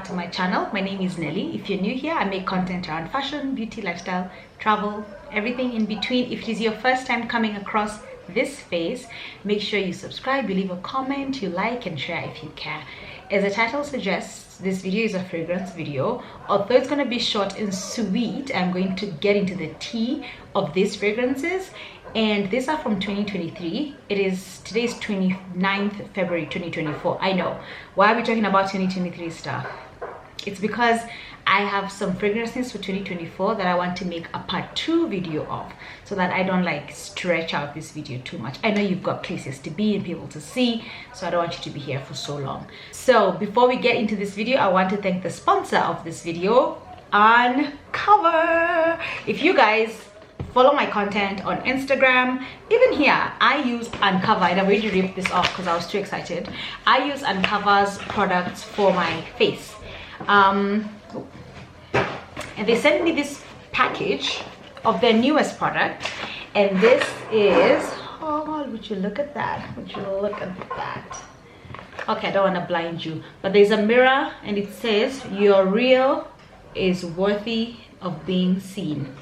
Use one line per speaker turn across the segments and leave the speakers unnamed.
back to my channel. My name is Nelly. If you're new here, I make content around fashion, beauty, lifestyle, travel, everything in between. If it is your first time coming across this space, make sure you subscribe, you leave a comment, you like and share if you care. As the title suggests, this video is a fragrance video. Although it's going to be short and sweet, I'm going to get into the tea of these fragrances. And these are from 2023. Today's 29th February 2024. I know. Why are we talking about 2023 stuff? It's because I have some fragrances for 2024 that I want to make a part 2 video of, so that I don't like stretch out this video too much. I know you've got places to be and people to see, so I don't want you to be here for so long. So before we get into this video, I want to thank the sponsor of this video, Uncover. If you guys follow my content on Instagram, even here, I use Uncover, and I'm going to rip this off because I was too excited. I use Uncover's products for my face. And they sent me this package of their newest product, and this is, oh, would you look at that? Would you look at that? Okay, I don't want to blind you, but there's a mirror and it says your real is worthy of being seen,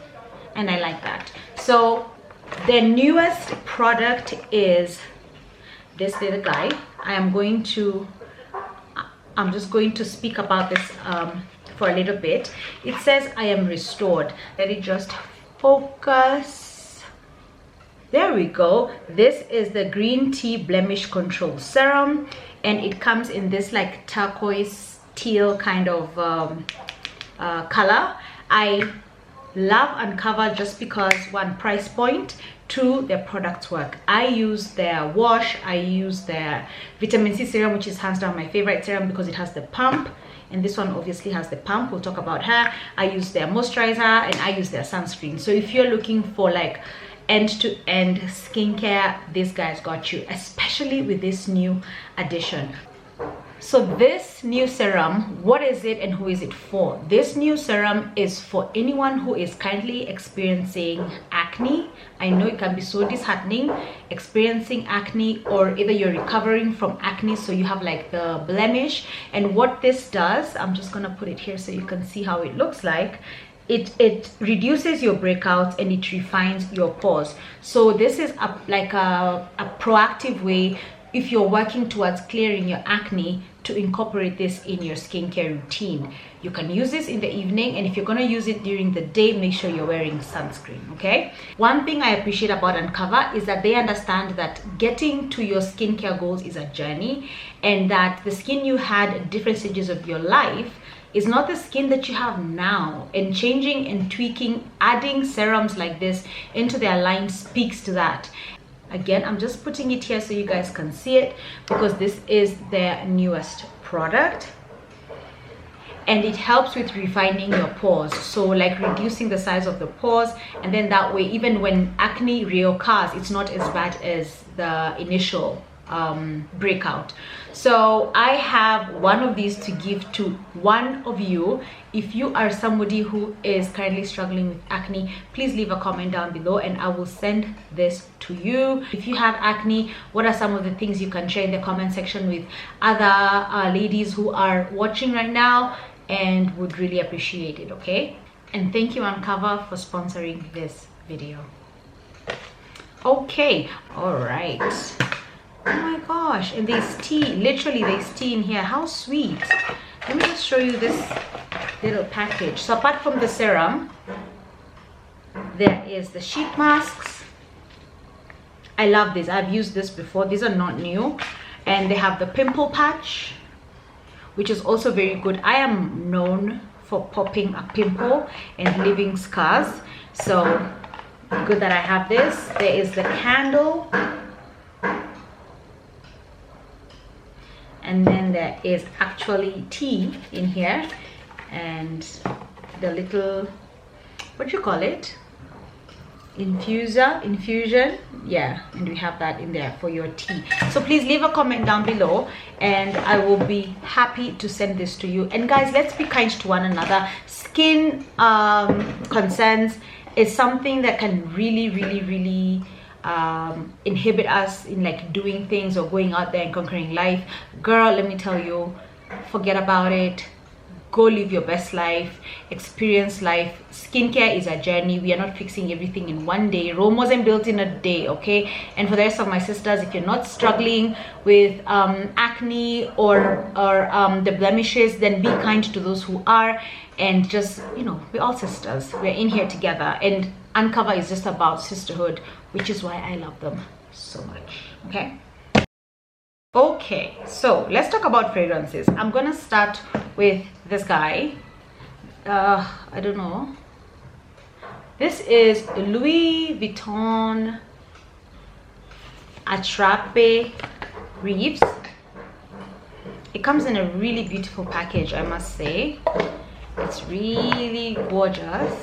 and I like that. So their newest product is this little guy. I'm just going to speak about this for a little bit. It says I am restored. Let it just focus. There we go. This is the green tea blemish control serum, and it comes in this like turquoise teal kind of color. I love Uncover just because, one, price point, two, their products work. I use their wash, I use their vitamin C serum, which is hands down my favorite serum because it has the pump, and this one obviously has the pump. We'll talk about her. I use their moisturizer, and I use their sunscreen. So if you're looking for like end-to-end skincare, this guy's got you, especially with this new addition. So this new serum, what is it and who is it for? This new serum is for anyone who is currently experiencing acne. I know it can be so disheartening experiencing acne, or either you're recovering from acne, so you have like the blemish. And what this does, I'm just gonna put it here so you can see how it looks like. It reduces your breakouts and it refines your pores. So this is like a proactive way, if you're working towards clearing your acne, to incorporate this in your skincare routine. You can use this in the evening, and if you're going to use it during the day, make sure you're wearing sunscreen, okay? One thing I appreciate about Uncover is that they understand that getting to your skincare goals is a journey, and that the skin you had at different stages of your life is not the skin that you have now, and changing and tweaking, adding serums like this into their line speaks to that. Again, I'm just putting it here so you guys can see it, because this is their newest product, and it helps with refining your pores, so like reducing the size of the pores, and then that way, even when acne reoccurs, it's not as bad as the initial breakout. So I have one of these to give to one of you. If you are somebody who is currently struggling with acne, please leave a comment down below and I will send this to you. If you have acne, what are some of the things you can share in the comment section with other ladies who are watching right now, and would really appreciate it, okay? And thank you, Uncover, for sponsoring this video. Okay, all right. Oh my gosh, and there's tea, literally there's tea in here. How sweet. Let me just show you this little package. So apart from the serum, there is the sheet masks. I love this. I've used this before. These are not new. And they have the pimple patch, which is also very good. I am known for popping a pimple and leaving scars, so good that I have this. There is the candle, and then there is actually tea in here, and the little, what do you call it, infusion, yeah, and we have that in there for your tea. So please leave a comment down below and I will be happy to send this to you. And guys, let's be kind to one another. Skin concerns is something that can really inhibit us in like doing things or going out there and conquering life. Girl, let me tell you, forget about it. go live your best life, experience life. Skincare is a journey. We are not fixing everything in one day. Rome wasn't built in a day, okay? And for the rest of my sisters, if you're not struggling with acne or the blemishes, then be kind to those who are, and just, you know, we're all sisters. We're in here together, and Uncover is just about sisterhood, which is why I love them so much, okay? Okay, so let's talk about fragrances. I'm gonna start with this guy. I don't know. This is Louis Vuitton Attrape Réves. It comes in a really beautiful package, I must say. It's really gorgeous.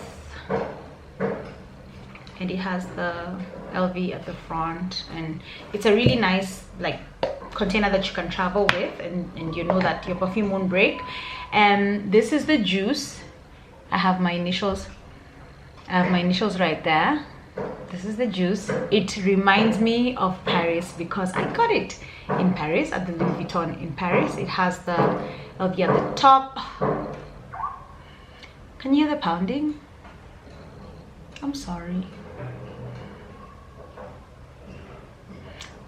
And it has the LV at the front, and it's a really nice like container that you can travel with, and you know that your perfume won't break. And this is the juice. I have my initials right there. This is the juice. It reminds me of Paris because I got it in Paris at the Louis Vuitton in Paris. It has the LV at the top. Can you hear the pounding? I'm sorry.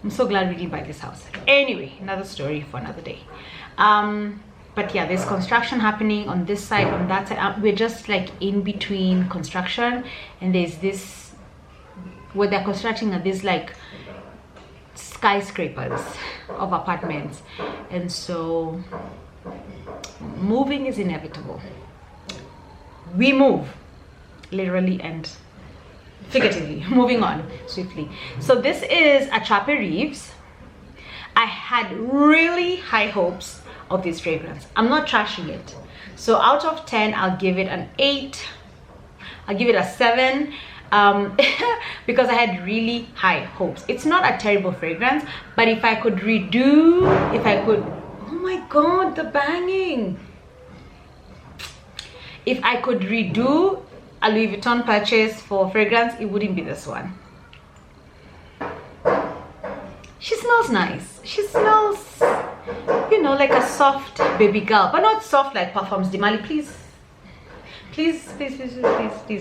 I'm so glad we didn't buy this house. Anyway, another story for another day. But yeah, there's construction happening on this side, on that side. We're just like in between construction, and there's this where they're constructing these like skyscrapers of apartments, and so moving is inevitable. We move, literally and figuratively. Moving on swiftly. So this is Attrape Réves. I had really high hopes of this fragrance. I'm not trashing it. So out of 10, I'll give it an 8. I'll give it a 7 because I had really high hopes. It's not a terrible fragrance, but if I could oh my god, the banging. If I could redo a Louis Vuitton purchase for fragrance, it wouldn't be this one. She smells nice. She smells, you know, like a soft baby girl, but not soft like Parfums de Mali. Please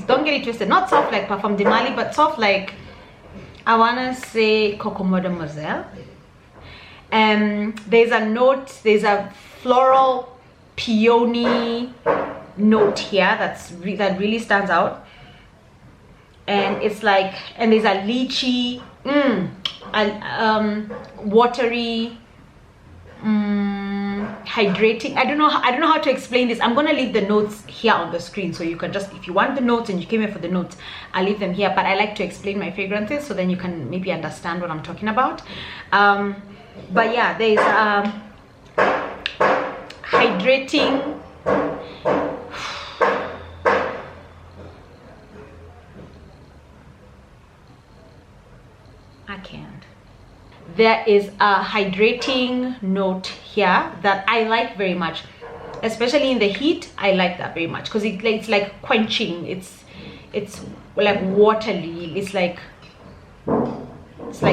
don't get it twisted. Not soft like Parfums de Mali, but soft like, I wanna say, Coco Mademoiselle. There's a floral peony note here that really stands out, and it's like, and there's a lychee, watery, hydrating. I don't know how to explain this. I'm gonna leave the notes here on the screen, so you can just, if you want the notes and you came here for the notes, I'll leave them here. But I like to explain my fragrances so then you can maybe understand what I'm talking about. But yeah, there's hydrating, I can't. There is a hydrating note here that I like very much, especially in the heat. I like that very much because it's like quenching. It's like watery. It's like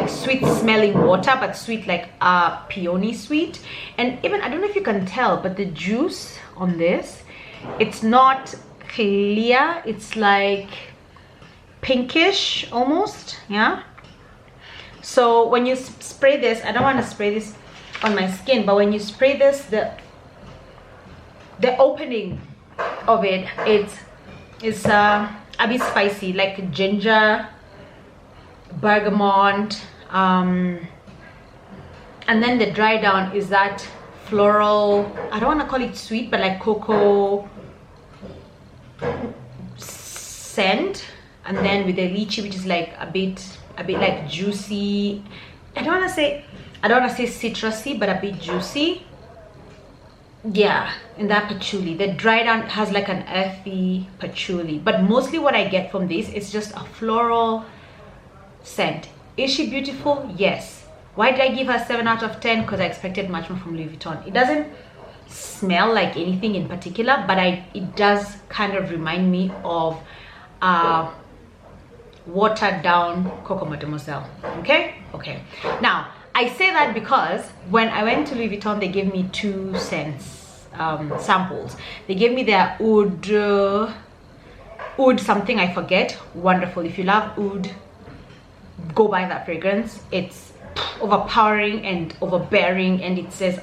sweet smelling water, but sweet like peony sweet. And even, I don't know if you can tell, but the juice on this, it's not clear. It's like pinkish almost, yeah. So when you spray this, I don't want to spray this on my skin, but when you spray this, the opening of it, it's a bit spicy, like ginger, bergamot, and then the dry down is that floral, I don't want to call it sweet, but like cocoa scent, and then with the lychee, which is like a bit like juicy. I don't want to say citrusy, but a bit juicy. Yeah, and that patchouli, the dry down has like an earthy patchouli, but mostly what I get from this is just a floral scent. Is she beautiful? Yes. Why did I give her 7 out of 10? Because I expected much more from Louis Vuitton. It doesn't smell like anything in particular, but it does kind of remind me of watered down Coco Mademoiselle. Okay. Now I say that because when I went to Louis Vuitton, they gave me 2 scents. samples. They gave me their oud something, I forget. Wonderful. If you love oud, go buy that fragrance. It's overpowering and overbearing, and it says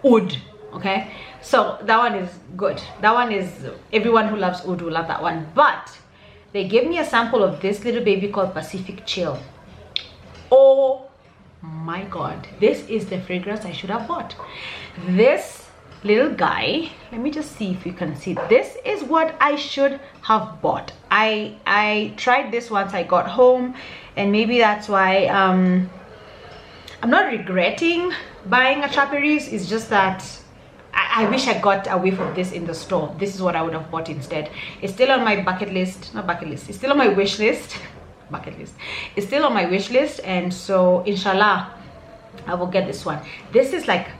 oud. Okay, so that one is good. That one is, everyone who loves oud will love that one. But they gave me a sample of this little baby called Pacific Chill. Oh my god, this is the fragrance I should have bought. This little guy, let me just see if you can see, this is what I should have bought. I tried this once I got home, and maybe that's why I'm not regretting buying Attrape Réves. It's just that I wish I got a whiff of this in the store. This is what I would have bought instead. It's still on my bucket list, not bucket list, it's still on my wish list. Bucket list, it's still on my wish list, and so inshallah I will get this one. This is like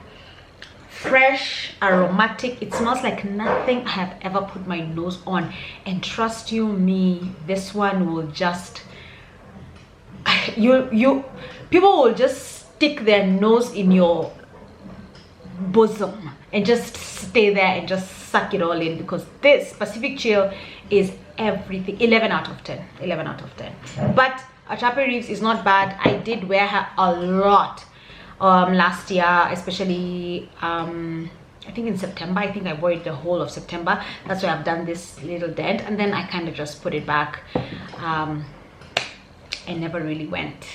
fresh, aromatic. It smells like nothing I have ever put my nose on, and trust you me, this one will just people will just stick their nose in your bosom and just stay there and just suck it all in, because this Pacific Chill is everything. 11 out of 10. 11 out of 10. But Attrape Réves is not bad. I did wear her a lot last year, especially I think in September. I think I wore it the whole of September. That's why I've done this little dent, and then I kind of just put it back and never really went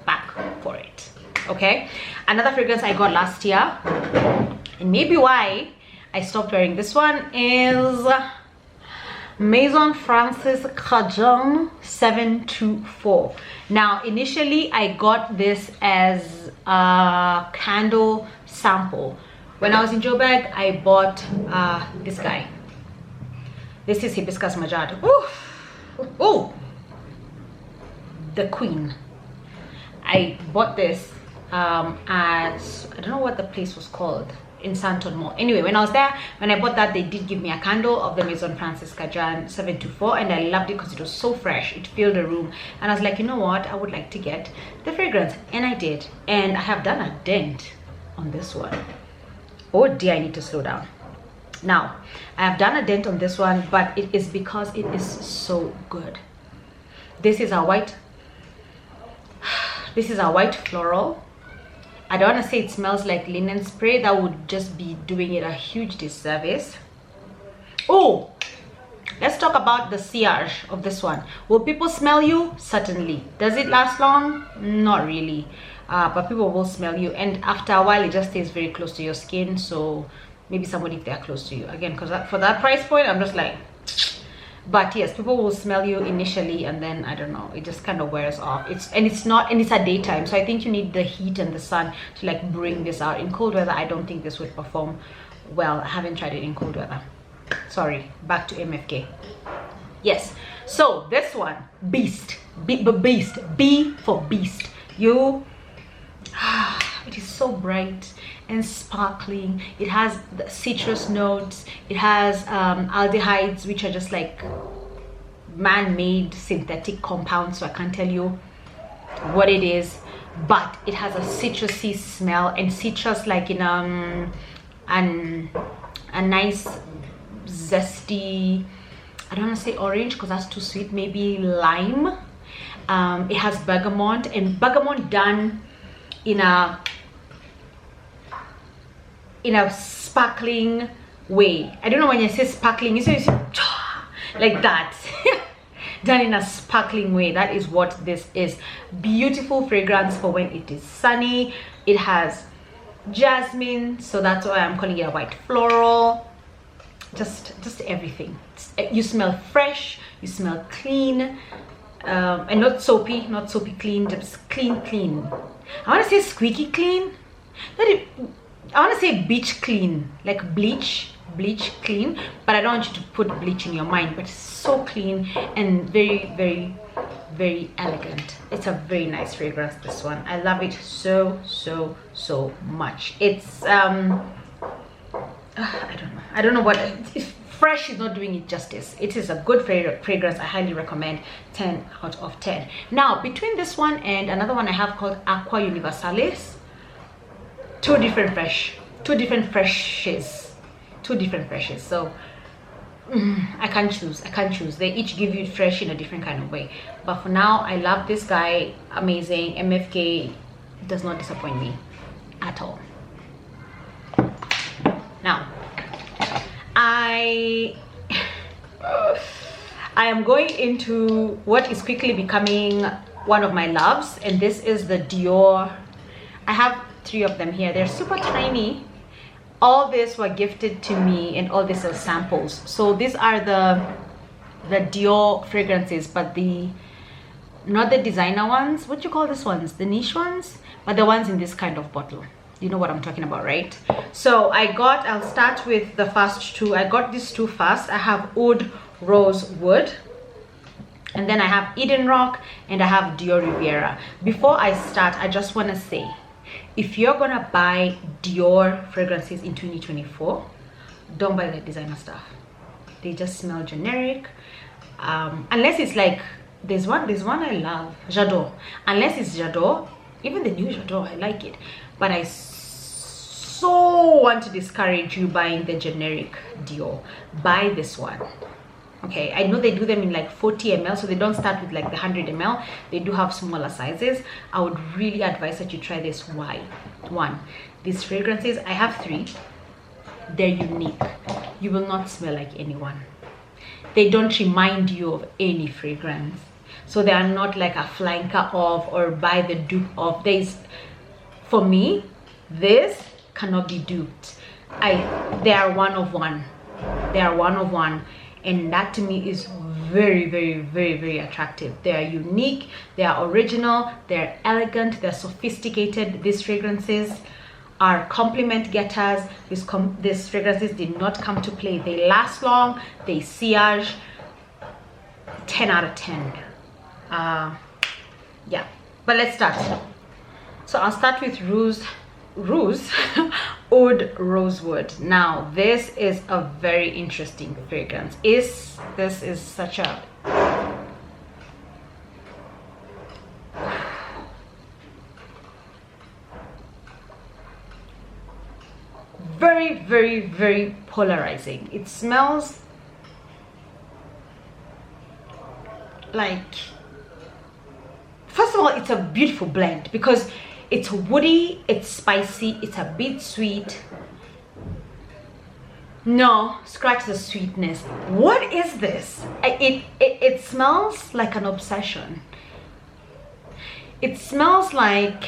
back for it. Okay, another fragrance I got last year, and maybe why I stopped wearing this one, is Maison Francis Cajon 724. Now initially I got this as a candle sample. When I was in Joburg, I bought this guy. This is Hibiscus Majad. Oh, the queen. I bought this at, I don't know what the place was called, in Santon Mall. Anyway, when I was there, when I bought that, they did give me a candle of the Maison Francis Cajon 724, and I loved it because it was so fresh. It filled the room, and I was like, you know what, I would like to get the fragrance, and I did. And I have done a dent on this one. Oh dear, I need to slow down. Now I have done a dent on this one, but it is because it is so good. This is a white floral. I don't want to say it smells like linen spray. That would just be doing it a huge disservice. Oh, let's talk about the sillage of this one. Will people smell you? Certainly. Does it last long? Not really. But people will smell you, and after a while it just stays very close to your skin. So maybe somebody, if they're close to you, again, because for that price point, I'm just like, but yes, people will smell you initially, and then I don't know, it just kind of wears off. It's a daytime, so I think you need the heat and the sun to like bring this out. In cold weather, I don't think this would perform well. I haven't tried it in cold weather. Sorry, back to MFK. Yes, so this one, beast, B for beast. It is so bright and sparkling. It has the citrus notes. It has aldehydes, which are just like man-made synthetic compounds, so I can't tell you what it is, but it has a citrusy smell, and citrus like in a nice zesty, I don't want to say orange because that's too sweet, maybe lime. It has bergamot, and bergamot done in a sparkling way. I don't know, when you say sparkling, you say like that. Done in a sparkling way. That is what this is. Beautiful fragrance for when it is sunny. It has jasmine, so that's why I'm calling it a white floral. Just everything. You smell fresh, you smell clean, and not soapy clean, just clean. I want to say squeaky clean. I want to say beach clean, like bleach clean, but I don't want you to put bleach in your mind. But it's so clean and very, very, very elegant. It's a very nice fragrance, this one. I love it so much. It's I don't know what, fresh is not doing it justice. It is a good fragrance. I highly recommend. 10 out of 10. Now between this one and another one I have called Aqua Universalis, two different two different freshes. So I can't choose. They each give you fresh in a different kind of way, but for now I love this guy. Amazing. MFK does not disappoint me at all. Now I am going into what is quickly becoming one of my loves, and this is the Dior. I have 3 of them here. They're super tiny. All these were gifted to me, and all these are samples. So these are the Dior fragrances, but not the designer ones. What do you call these ones? The niche ones, but the ones in this kind of bottle. You know what I'm talking about, right? So I'll start with the first 2. I got these 2 first. I have Oud Rosewood, and then I have Roc, and I have Dior Riviera. Before I start, I just want to say, if you're gonna buy Dior fragrances in 2024, don't buy the designer stuff. They just smell generic, unless it's like there's one I love, J'adore. Unless it's J'adore, even the new J'adore, I like it, but I so want to discourage you buying the generic Dior. Buy this one. Okay, I know they do them in like 40 ml, so they don't start with like the 100 ml. They do have smaller sizes. I would really advise that you try this. Why? 1, these fragrances, I have 3. They're unique. You will not smell like anyone. They don't remind you of any fragrance, so they are not like a flanker of or buy the dupe of. For me, this cannot be duped. They are one of one. They are one of one. And that to me is very, very, very, very attractive. They are unique, they are original, they're elegant, they're sophisticated. These fragrances are compliment getters. These fragrances did not come to play. They last long, they sillage. 10 out of 10. Yeah, but let's start. So I'll start with Oud Rosewood. Now this is a very interesting fragrance. This is such a very, very, very polarizing. It smells like, first of all, it's a beautiful blend because it's woody, it's spicy, it's a bit sweet. No, scratch the sweetness. What is this? It smells like an obsession. It smells like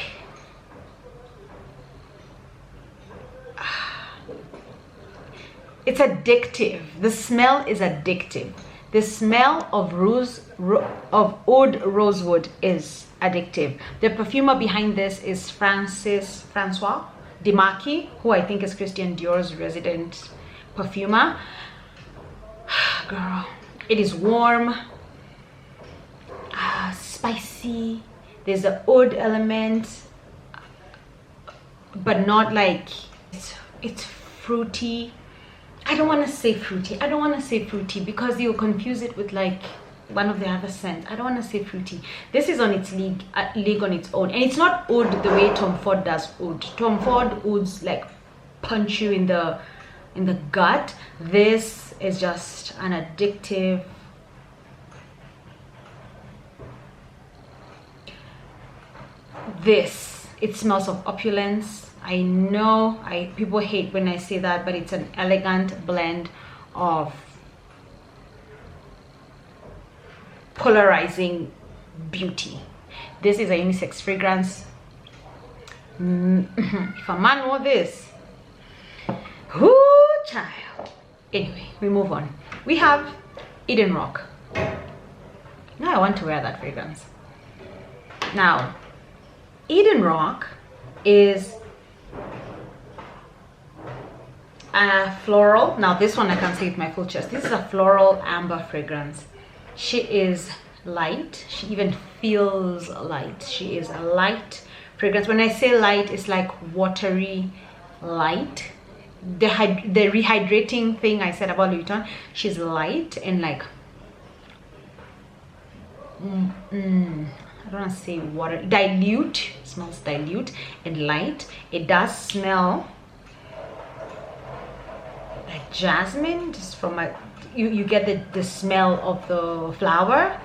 it's addictive. The smell is addictive. The smell of Oud Rosewood is addictive. The perfumer behind this is Francois Demarquis, who I think is Christian Dior's resident perfumer. Girl, it is warm, spicy. There's the oud element, but not like it's fruity. I don't want to say fruity because you'll confuse it with like one of the other scents. I don't want to say fruity. This is on its league on its own, and it's not oud the way Tom Ford does oud. Tom Ford ouds like punch you in the gut. This is just an addictive, it smells of opulence. I know people hate when I say that, but it's an elegant blend of polarizing beauty. This is a unisex fragrance. If a man wore this, whoo child. Anyway, we move on. We have Roc. Now I want to wear that fragrance. Now Roc is a floral. Now this one I can say with my full chest. This is a floral amber fragrance. She is light. She even feels light. She is a light fragrance. When I say light, it's like watery light. The rehydrating thing I said about Vuitton, she's light and like I don't want to say water, dilute. It smells dilute and light. It does smell like jasmine, just from a you get the smell of the flower.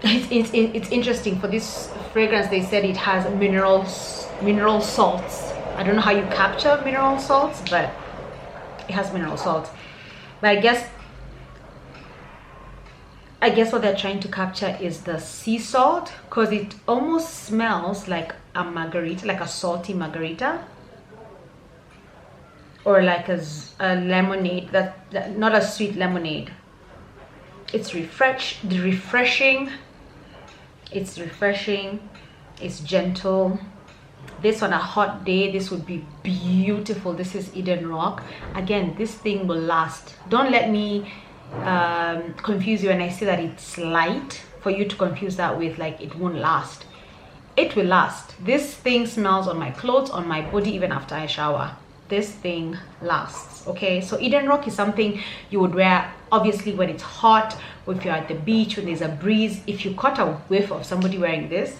It's interesting. For this fragrance, they said it has mineral salts. I don't know how you capture mineral salts, but it has mineral salts. But I guess what they're trying to capture is the sea salt, because it almost smells like a margarita, like a salty margarita, or like a lemonade, that not a sweet lemonade. It's refreshing. It's refreshing. It's gentle. This on a hot day, this would be beautiful. This is Eden Roc. Again, this thing will last. Don't let me confuse you when I say that it's light, for you to confuse that with like it won't last. It will last. This thing smells on my clothes, on my body, even after I shower. This thing lasts. Okay, so Eden Roc is something you would wear obviously when it's hot, or if you're at the beach, when there's a breeze. If you caught a whiff of somebody wearing this,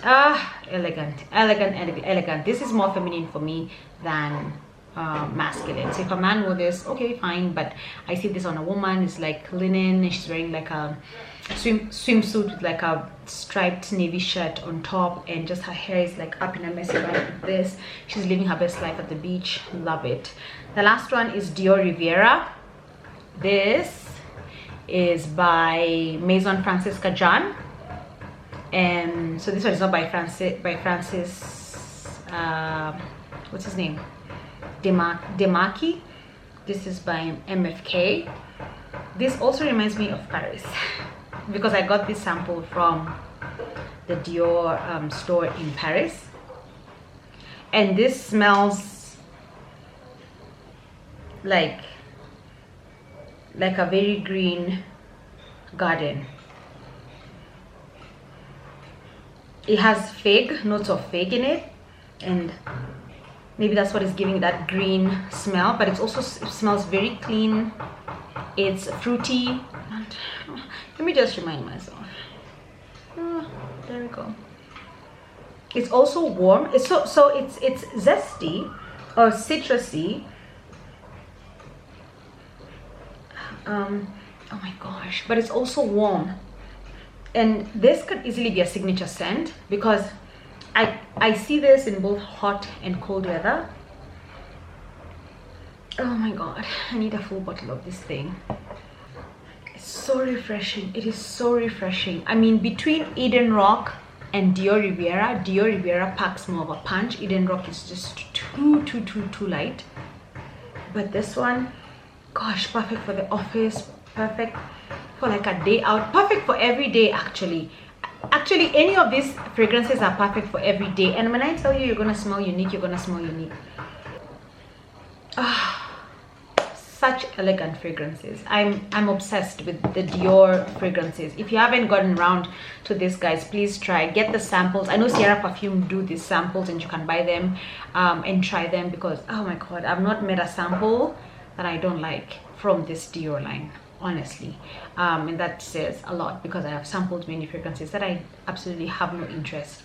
elegant. This is more feminine for me than masculine. So if a man wore this, okay, fine, but I see this on a woman. It's like linen, and she's wearing like a swimsuit with like a striped navy shirt on top, and just her hair is like up in a messy bun with this. She's living her best life at the beach. Love it. The last one is Dior Riviera. This is by Maison Francisca Jean, and so this one is not by Francis what's his name, Demaki. This is by MFK. This also reminds me of Paris because I got this sample from the Dior store in Paris, and this smells like a very green garden. It has fig, notes of fig in it, and maybe that's what is giving that green smell, but it smells very clean. It's fruity. Let me just remind myself. There we go. It's also warm. It's it's zesty or citrusy. Oh my gosh, but it's also warm, and this could easily be a signature scent because I see this in both hot and cold weather. Oh my god, I need a full bottle of this thing. It's so refreshing. It is so refreshing. I mean, between Eden Roc and Dior Riviera packs more of a punch. Eden Roc is just too light, but this one, gosh, perfect for the office, perfect for like a day out, perfect for every day. Actually any of these fragrances are perfect for every day, and when I tell you you're gonna smell unique, you're gonna smell unique. Such elegant fragrances. I'm obsessed with the Dior fragrances. If you haven't gotten around to this, guys, please try, get the samples. I know Sierra Perfume do these samples, and you can buy them and try them, because oh my god, I've not met a sample that I don't like from this Dior line, honestly, and that says a lot, because I have sampled many fragrances that I absolutely have no interest.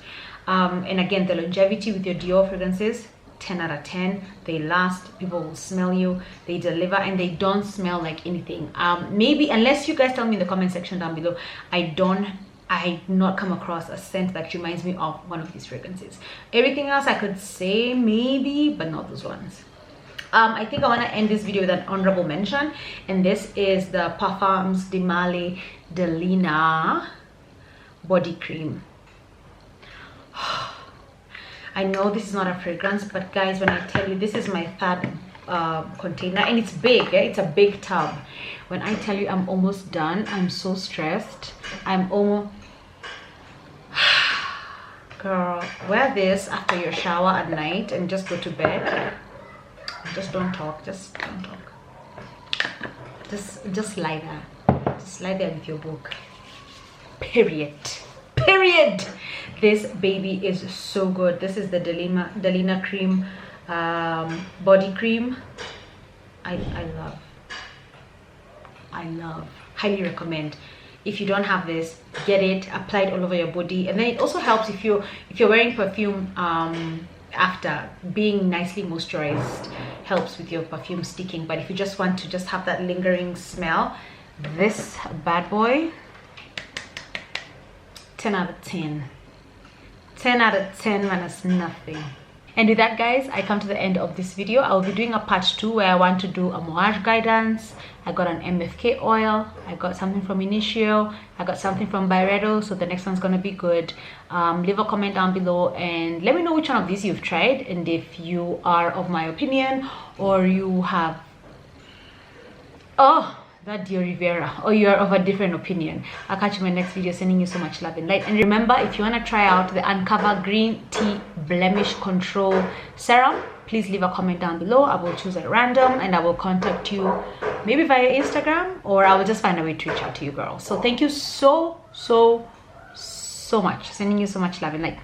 And again, the longevity with your Dior fragrances, 10 out of 10. They last, people will smell you, they deliver, and they don't smell like anything. Maybe, unless you guys tell me in the comment section down below, I not come across a scent that reminds me of one of these fragrances. Everything else I could say maybe, but not those ones. I think I want to end this video with an honorable mention, and this is the Parfums de Male de Lina body cream. I know this is not a fragrance, but guys, when I tell you, this is my third container, and it's big, it's a big tub. When I tell you I'm almost done, I'm so stressed. I'm almost girl, wear this after your shower at night and just go to bed. Just don't talk, just don't talk. Just lie there. Just lie there with your book. Period. This baby is so good. This is the Delina cream body cream. I love, highly recommend. If you don't have this, get it, apply it all over your body. And then it also helps if you're wearing perfume after being nicely moisturized. helps with your perfume sticking. But if you just want to just have that lingering smell, this bad boy, 10 out of 10. 10 out of 10 minus nothing. And with that, guys, I come to the end of this video. I'll be doing a part 2 where I want to do a moage guidance. I got an MFK oil, I got something from Initio, I got something from Byredo, so the next one's gonna be good. Leave a comment down below and let me know which one of these you've tried, and if you are of my opinion or you have that Dior Oud, or you're of a different opinion. I'll catch you in my next video, sending you so much love and light. And remember, if you want to try out the Uncover Green Tea Blemish Control Serum, please leave a comment down below. I will choose at random and I will contact you maybe via Instagram, or I will just find a way to reach out to you, girls. So thank you so much. Sending you so much love and light.